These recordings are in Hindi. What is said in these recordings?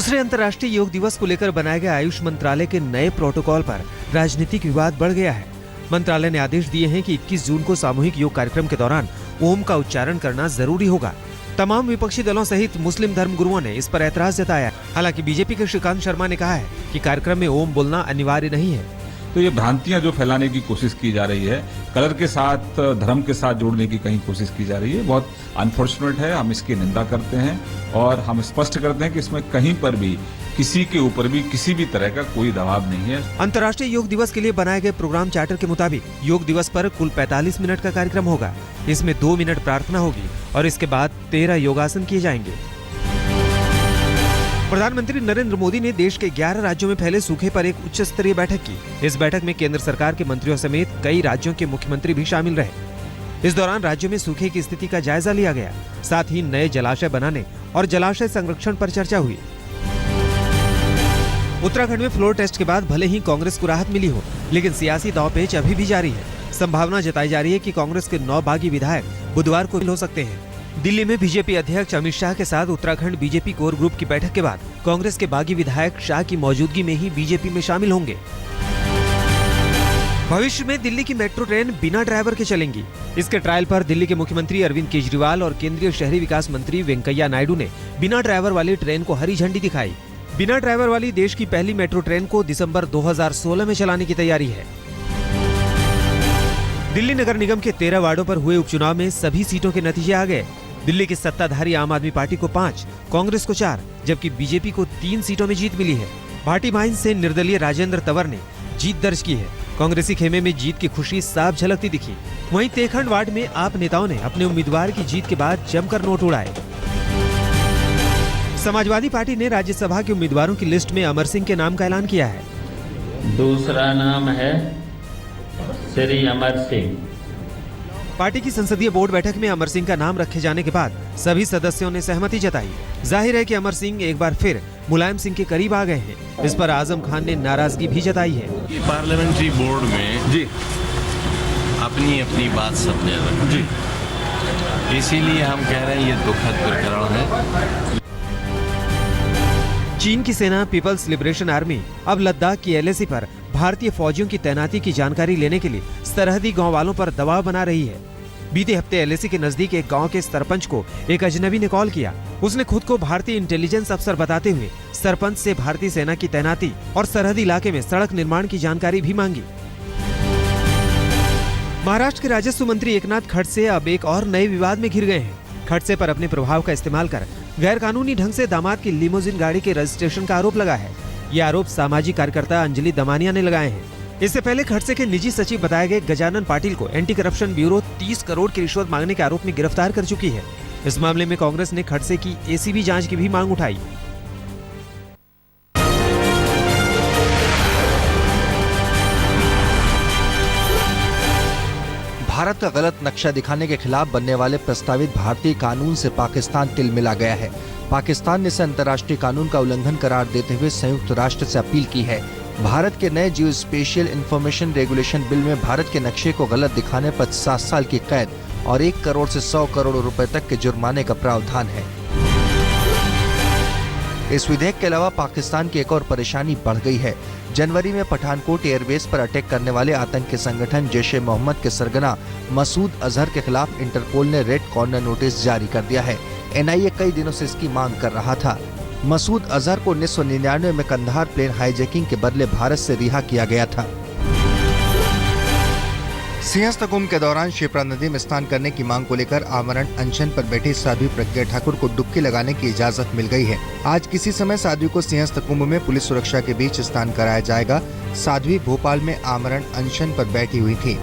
दूसरे अंतर्राष्ट्रीय योग दिवस को लेकर बनाए गए आयुष मंत्रालय के नए प्रोटोकॉल पर राजनीतिक विवाद बढ़ गया है। मंत्रालय ने आदेश दिए हैं कि 21 जून को सामूहिक योग कार्यक्रम के दौरान ओम का उच्चारण करना जरूरी होगा। तमाम विपक्षी दलों सहित मुस्लिम धर्मगुरुओं ने इस पर ऐतराज जताया। हालांकि बीजेपी के श्रीकांत शर्मा ने कहा है कि कार्यक्रम में ओम बोलना अनिवार्य नहीं है। तो ये भ्रांतियां जो फैलाने की कोशिश की जा रही है, कलर के साथ धर्म के साथ जोड़ने की कहीं कोशिश की जा रही है, बहुत अनफॉर्चुनेट है। हम इसकी निंदा करते हैं और हम स्पष्ट करते हैं कि इसमें कहीं पर भी किसी के ऊपर भी किसी भी तरह का कोई दबाव नहीं है। अंतर्राष्ट्रीय योग दिवस के लिए बनाए गए प्रोग्राम चार्टर के मुताबिक योग दिवस पर कुल 45 मिनट का कार्यक्रम होगा। इसमें 2 मिनट प्रार्थना होगी और इसके बाद 13 योगासन किए जाएंगे। प्रधानमंत्री नरेंद्र मोदी ने देश के 11 राज्यों में फैले सूखे पर एक उच्च स्तरीय बैठक की। इस बैठक में केंद्र सरकार के मंत्रियों समेत कई राज्यों के मुख्यमंत्री भी शामिल रहे। इस दौरान राज्यों में सूखे की स्थिति का जायजा लिया गया। साथ ही नए जलाशय बनाने और जलाशय संरक्षण पर चर्चा हुई। उत्तराखंड में फ्लोर टेस्ट के बाद भले ही कांग्रेस को राहत मिली हो, लेकिन सियासी दांवपेच अभी भी जारी है। संभावना जताई जा रही है कि कांग्रेस के 9 बागी विधायक बुधवार को हो सकते हैं। दिल्ली में बीजेपी अध्यक्ष अमित शाह के साथ उत्तराखंड बीजेपी कोर ग्रुप की बैठक के बाद कांग्रेस के बागी विधायक शाह की मौजूदगी में ही बीजेपी में शामिल होंगे। भविष्य में दिल्ली की मेट्रो ट्रेन बिना ड्राइवर के चलेंगी। इसके ट्रायल पर दिल्ली के मुख्यमंत्री अरविंद केजरीवाल और केंद्रीय शहरी विकास मंत्री वेंकैया नायडू ने बिना ड्राइवर वाली ट्रेन को हरी झंडी दिखाई। बिना ड्राइवर वाली देश की पहली मेट्रो ट्रेन को दिसंबर 2016 में चलाने की तैयारी है। दिल्ली नगर निगम के 13 वार्डों पर हुए उपचुनाव में सभी सीटों के नतीजे आ गए। दिल्ली की सत्ताधारी आम आदमी पार्टी को 5, कांग्रेस को 4, जबकि बीजेपी को 3 सीटों में जीत मिली है। भाटी माइंस से निर्दलीय राजेंद्र तंवर ने जीत दर्ज की है। कांग्रेसी खेमे में जीत की खुशी साफ झलकती दिखी। वहीं तेखंड वार्ड में आप नेताओं ने अपने उम्मीदवार की जीत के बाद जमकर नोट उड़ाए। समाजवादी पार्टी ने राज्यसभा के उम्मीदवारों की लिस्ट में अमर सिंह के नाम का ऐलान किया है। दूसरा नाम है श्री अमर सिंह। पार्टी की संसदीय बोर्ड बैठक में अमर सिंह का नाम रखे जाने के बाद सभी सदस्यों ने सहमति जताई। जाहिर है कि अमर सिंह एक बार फिर मुलायम सिंह के करीब आ गए हैं। इस पर आजम खान ने नाराजगी भी जताई है। पार्लियामेंट्री बोर्ड में जी अपनी अपनी बात सबने रखी जी, इसीलिए हम कह रहे हैं ये दुखद प्रकरण है। चीन की सेना पीपल्स लिबरेशन आर्मी अब लद्दाख की एलएसी पर भारतीय फौजियों की तैनाती की जानकारी लेने के लिए सरहदी गांव वालों पर दबाव बना रही है। बीते हफ्ते एलएसी के नजदीक एक गांव के सरपंच को एक अजनबी ने कॉल किया। उसने खुद को भारतीय इंटेलिजेंस अफसर बताते हुए सरपंच से भारतीय सेना की तैनाती और सरहदी इलाके में सड़क निर्माण की जानकारी भी मांगी। महाराष्ट्र के राजस्व मंत्री एकनाथ खड़से अब एक और नए विवाद में घिर गए हैं। खड़से पर अपने प्रभाव का इस्तेमाल कर गैर कानूनी ढंग से दामाद की लिमोजिन गाड़ी के रजिस्ट्रेशन का आरोप लगा है। ये आरोप सामाजिक कार्यकर्ता अंजलि दमानिया ने लगाए हैं। इससे पहले खड़से के निजी सचिव बताए गए गजानन पाटिल को एंटी करप्शन ब्यूरो 30 करोड़ की रिश्वत मांगने के आरोप में गिरफ्तार कर चुकी है। इस मामले में कांग्रेस ने खड़से की एसीबी जांच की भी मांग उठाई। भारत का गलत नक्शा दिखाने के खिलाफ बनने वाले प्रस्तावित भारतीय कानून से पाकिस्तान तिलमिला गया है। पाकिस्तान ने इसे अंतर्राष्ट्रीय कानून का उल्लंघन करार देते हुए संयुक्त राष्ट्र से अपील की है। भारत के नए जियो स्पेशियल इंफॉर्मेशन रेगुलेशन बिल में भारत के नक्शे को गलत दिखाने पर 7 साल की कैद और 1 करोड़ से 100 करोड़ रुपए तक के जुर्माने का प्रावधान है। इस विधेयक के अलावा पाकिस्तान की एक और परेशानी बढ़ गई है। जनवरी में पठानकोट एयरबेस पर अटैक करने वाले आतंकी संगठन जैश ए मोहम्मद के सरगना मसूद अजहर के खिलाफ इंटरपोल ने रेड कॉर्नर नोटिस जारी कर दिया है। एनआईए कई दिनों से इसकी मांग कर रहा था। मसूद अजहर को 1999 में कंधार प्लेन हाईजैकिंग के बदले भारत से रिहा किया गया था। सिंहस्थ कुंभ के दौरान शिप्रा नदी में स्नान करने की मांग को लेकर आमरण अनशन पर बैठी साध्वी प्रज्ञा ठाकुर को डुबकी लगाने की इजाजत मिल गई है। आज किसी समय साध्वी को सिंहस्थ कुंभ में पुलिस सुरक्षा के बीच स्नान कराया जाएगा। साध्वी भोपाल में आमरण अनशन पर बैठी हुई थी।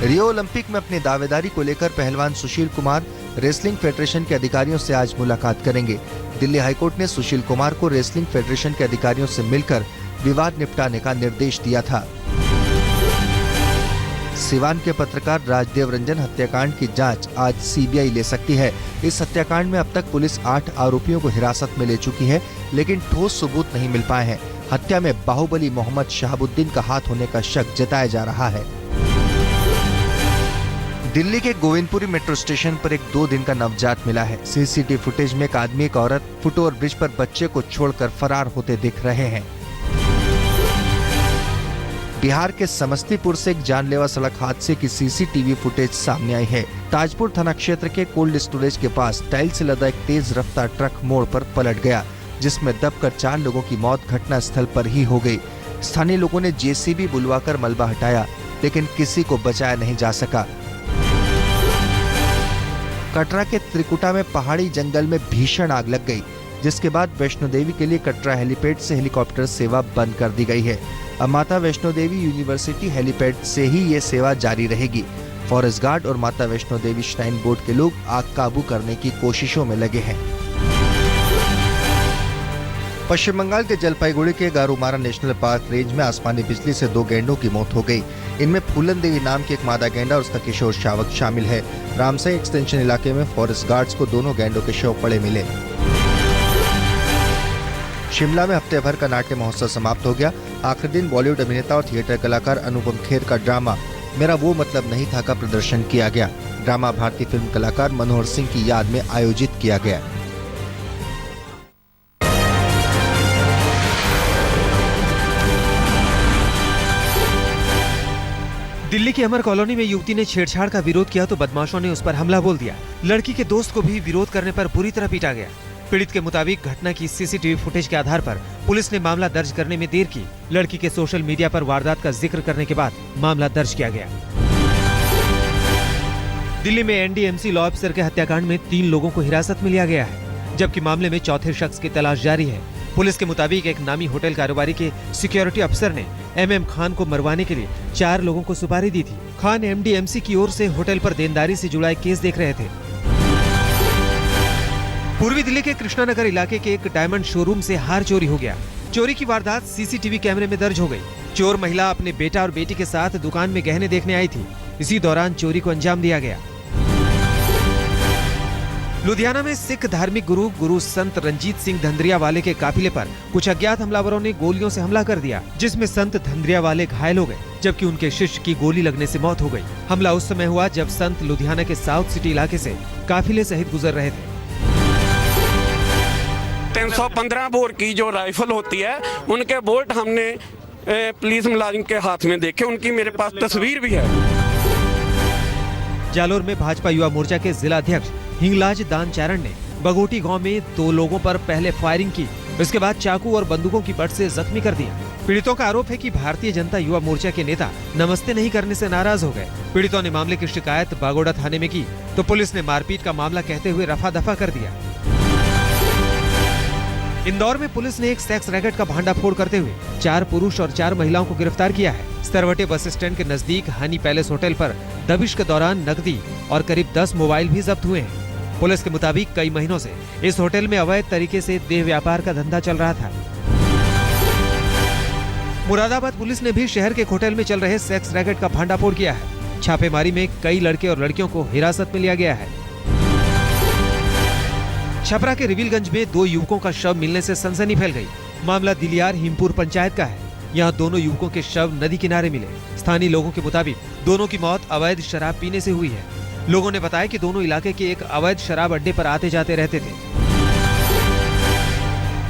रियो ओलंपिक में अपनी दावेदारी को लेकर पहलवान सुशील कुमार रेसलिंग फेडरेशन के अधिकारियों से आज मुलाकात करेंगे। दिल्ली हाईकोर्ट ने सुशील कुमार को रेसलिंग फेडरेशन के अधिकारियों से मिलकर विवाद निपटाने का निर्देश दिया था। सिवान के पत्रकार राजदेव रंजन हत्याकांड की जांच आज सीबीआई ले सकती है। इस हत्याकांड में अब तक पुलिस 8 आरोपियों को हिरासत में ले चुकी है, लेकिन ठोस सबूत नहीं मिल पाए हैं। हत्या में बाहुबली मोहम्मद शहाबुद्दीन का हाथ होने का शक जताया जा रहा है। दिल्ली के गोविंदपुरी मेट्रो स्टेशन पर एक 2 दिन का नवजात मिला है। सीसीटीवी फुटेज में एक आदमी एक औरत फुटओवर ब्रिज पर बच्चे को छोड़कर फरार होते दिख रहे हैं। बिहार के समस्तीपुर से एक जानलेवा सड़क हादसे की सीसीटीवी फुटेज सामने आई है। ताजपुर थाना क्षेत्र के कोल्ड स्टोरेज के पास टाइल से लदा एक तेज रफ्तार ट्रक मोड़ पर पलट गया, जिसमें दबकर 4 लोगों की मौत घटना स्थल पर ही हो गई। स्थानीय लोगों ने जेसीबी बुलवाकर मलबा हटाया, लेकिन किसी को बचाया नहीं जा सका। कटरा के त्रिकुटा में पहाड़ी जंगल में भीषण आग लग गई, जिसके बाद वैष्णो देवी के लिए कटरा हेलीपैड से हेलीकॉप्टर सेवा बंद कर दी गई है। अब माता वैष्णो देवी यूनिवर्सिटी हेलीपैड से ही ये सेवा जारी रहेगी। फॉरेस्ट गार्ड और माता वैष्णो देवी श्राइन बोर्ड के लोग आग काबू करने की कोशिशों में लगे हैं। पश्चिम बंगाल के जलपाईगुड़ी के गारुमारा नेशनल पार्क रेंज में आसमानी बिजली से 2 गैंडों की मौत हो गई। इनमें फूलन देवी नाम की एक मादा गैंडा और उसका किशोर शावक शामिल है। रामसई एक्सटेंशन इलाके में फॉरेस्ट गार्ड्स को दोनों गैंडों के शव पड़े मिले। शिमला में हफ्ते भर का नाट्य महोत्सव समाप्त हो गया। आखिरी दिन बॉलीवुड अभिनेता और थिएटर कलाकार अनुपम खेर का ड्रामा मेरा वो मतलब नहीं था का प्रदर्शन किया गया। ड्रामा भारतीय फिल्म कलाकार मनोहर सिंह की याद में आयोजित किया गया। दिल्ली की अमर कॉलोनी में युवती ने छेड़छाड़ का विरोध किया तो बदमाशों ने उस पर हमला बोल दिया। लड़की के दोस्त को भी विरोध करने पर बुरी तरह पीटा गया। पीड़ित के मुताबिक घटना की सीसीटीवी फुटेज के आधार पर पुलिस ने मामला दर्ज करने में देर की। लड़की के सोशल मीडिया पर वारदात का जिक्र करने के बाद मामला दर्ज किया गया। दिल्ली में एनडीएमसी लॉ ऑफिसर के हत्याकांड में 3 लोगों को हिरासत में लिया गया है, जबकि मामले में चौथे शख्स की तलाश जारी है। पुलिस के मुताबिक एक नामी होटल कारोबारी के सिक्योरिटी अफसर ने एमएम खान को मरवाने के लिए 4 लोगों को सुपारी दी थी। खान एमडीएमसी की ओर से होटल पर देनदारी से जुड़ा एक केस देख रहे थे। पूर्वी दिल्ली के कृष्णानगर इलाके के एक डायमंड शोरूम से हार चोरी हो गया। चोरी की वारदात सीसीटीवी कैमरे में दर्ज हो गई। चोर महिला अपने बेटा और बेटी के साथ दुकान में गहने देखने आई थी। इसी दौरान चोरी को अंजाम दिया गया। लुधियाना में सिख धार्मिक गुरु संत रंजीत सिंह धंधरियावाले के काफिले पर कुछ अज्ञात हमलावरों ने गोलियों से हमला कर दिया, जिसमें संत धंधरियावाले घायल हो गए, जबकि उनके शिष्य की गोली लगने से मौत हो गई। हमला उस समय हुआ जब संत लुधियाना के साउथ सिटी इलाके से काफिले सहित गुजर रहे थे। 315 बोर की जो राइफल होती है, उनके बोल्ट हमने पुलिस मुलाजिम के हाथ में देखे। उनकी मेरे पास तस्वीर भी है। जालोर में भाजपा युवा मोर्चा के जिला अध्यक्ष हिंगलाज दानचारण ने बगोटी गांव में 2 लोगों पर पहले फायरिंग की, इसके बाद चाकू और बंदूकों की बट से जख्मी कर दिया। पीड़ितों का आरोप है कि भारतीय जनता युवा मोर्चा के नेता नमस्ते नहीं करने से नाराज हो गए। पीड़ितों ने मामले की शिकायत बागोड़ा थाने में की तो पुलिस ने मारपीट का मामला कहते हुए रफा दफा कर दिया। इंदौर में पुलिस ने एक सेक्स रैकेट का भांडाफोड़ करते हुए 4 पुरुष और 4 महिलाओं को गिरफ्तार किया है। स्तरवटे बस स्टैंड के नजदीक हनी पैलेस होटल पर दबिश के दौरान नकदी और करीब 10 मोबाइल भी जब्त हुए हैं। पुलिस के मुताबिक कई महीनों से इस होटल में अवैध तरीके से देह व्यापार का धंधा चल रहा था। मुरादाबाद पुलिस ने भी शहर के एक होटल में चल रहे सेक्स रैकेट का भांडाफोड़ किया है। छापेमारी में कई लड़के और लड़कियों को हिरासत में लिया गया है। छपरा के रिविलगंज में 2 युवकों का शव मिलने से सनसनी फैल गई। मामला दिलियार हिमपुर पंचायत का है। यहाँ दोनों युवकों के शव नदी किनारे मिले। स्थानीय लोगों के मुताबिक दोनों की मौत अवैध शराब पीने से हुई है। लोगों ने बताया कि दोनों इलाके के एक अवैध शराब अड्डे पर आते जाते रहते थे।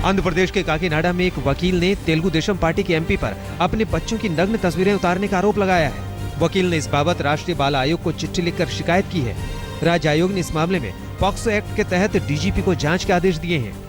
आंध्र प्रदेश के काकीनाडा में एक वकील ने तेलुगु देशम पार्टी के एमपी पर अपने बच्चों की नग्न तस्वीरें उतारने का आरोप लगाया है। वकील ने इस बाबत राष्ट्रीय बाल आयोग को चिट्ठी लिखकर शिकायत की है। राज्य आयोग ने इस मामले में पॉक्सो एक्ट के तहत डीजीपी को जांच के आदेश दिए हैं।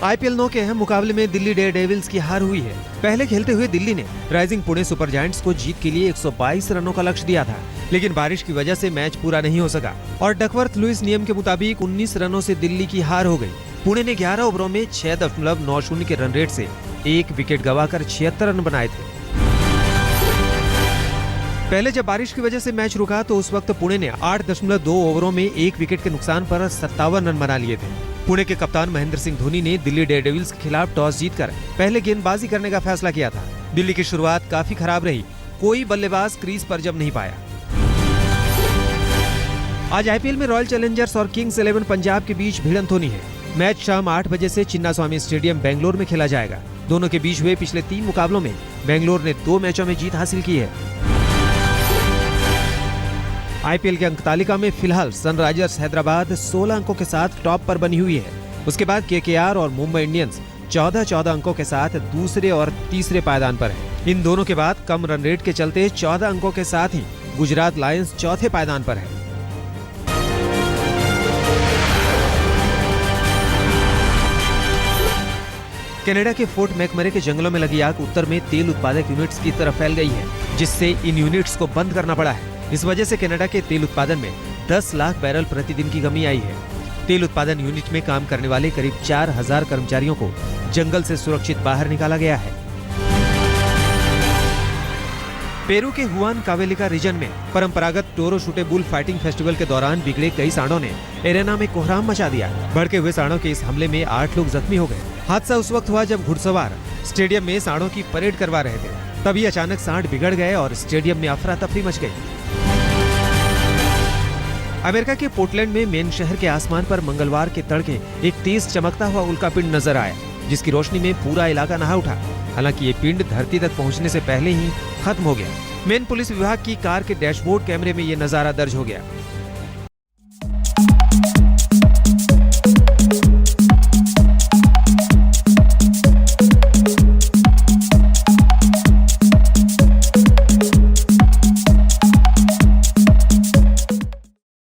आईपीएल 9 के अहम मुकाबले में दिल्ली डेयरडेविल्स की हार हुई है। पहले खेलते हुए दिल्ली ने राइजिंग पुणे सुपर जायंट्स को जीत के लिए 122 रनों का लक्ष्य दिया था, लेकिन बारिश की वजह से मैच पूरा नहीं हो सका और डकवर्थ लुइस नियम के मुताबिक 19 रनों से दिल्ली की हार हो गई। पुणे ने 11 ओवरों में 6.90 के रन रेट से 1 विकेट गंवाकर 76 रन बनाए थे। पहले जब बारिश की वजह से मैच रुका तो उस वक्त पुणे ने 8.2 ओवरों में 1 विकेट के नुकसान पर 57 रन बना लिए थे। पुणे के कप्तान महेंद्र सिंह धोनी ने दिल्ली डेयरडेविल्स के खिलाफ टॉस जीतकर पहले गेंदबाजी करने का फैसला किया था। दिल्ली की शुरुआत काफी खराब रही, कोई बल्लेबाज क्रीज पर जम नहीं पाया। आज आईपीएल में रॉयल चैलेंजर्स और किंग्स 11 पंजाब के बीच भिड़ंत होनी है। मैच शाम 8 बजे से चिन्नास्वामी स्टेडियम बेंगलोर में खेला जाएगा। दोनों के बीच हुए पिछले 3 मुकाबलों में बेंगलोर ने 2 मैचों में जीत हासिल की है। आईपीएल के अंक तालिका में फिलहाल सनराइजर्स हैदराबाद 16 अंकों के साथ टॉप पर बनी हुई है। उसके बाद केकेआर और मुंबई इंडियंस 14-14 अंकों के साथ दूसरे और तीसरे पायदान पर है। इन दोनों के बाद कम रन रेट के चलते 14 अंकों के साथ ही गुजरात लायंस चौथे पायदान पर है। कनाडा के फोर्ट मैकमरे के जंगलों में लगी आग उत्तर में तेल उत्पादक यूनिट्स की तरफ फैल गई है, जिससे इन यूनिट्स को बंद करना पड़ा है। इस वजह से कनाडा के तेल उत्पादन में 10 लाख बैरल प्रतिदिन की कमी आई है। तेल उत्पादन यूनिट में काम करने वाले करीब 4000 कर्मचारियों को जंगल से सुरक्षित बाहर निकाला गया है। पेरू के हुआन कावेलिका रीजन में परंपरागत टोरो शूटे बुल फाइटिंग फेस्टिवल के दौरान बिगड़े कई सांडों ने एरेना में कोहराम मचा दिया। भड़के हुए सांडों के इस हमले में 8 लोग जख्मी हो गए। हादसा उस वक्त हुआ जब घुड़सवार स्टेडियम में सांडों की परेड करवा रहे थे। तभी अचानक सांड बिगड़ गए और स्टेडियम में अफरा तफरी मच गई। अमेरिका के पोर्टलैंड में मेन शहर के आसमान पर मंगलवार के तड़के एक तेज चमकता हुआ उल्कापिंड नजर आया, जिसकी रोशनी में पूरा इलाका नहा उठा। हालांकि ये पिंड धरती तक पहुंचने से पहले ही खत्म हो गया। मेन पुलिस विभाग की कार के डैशबोर्ड कैमरे में ये नजारा दर्ज हो गया।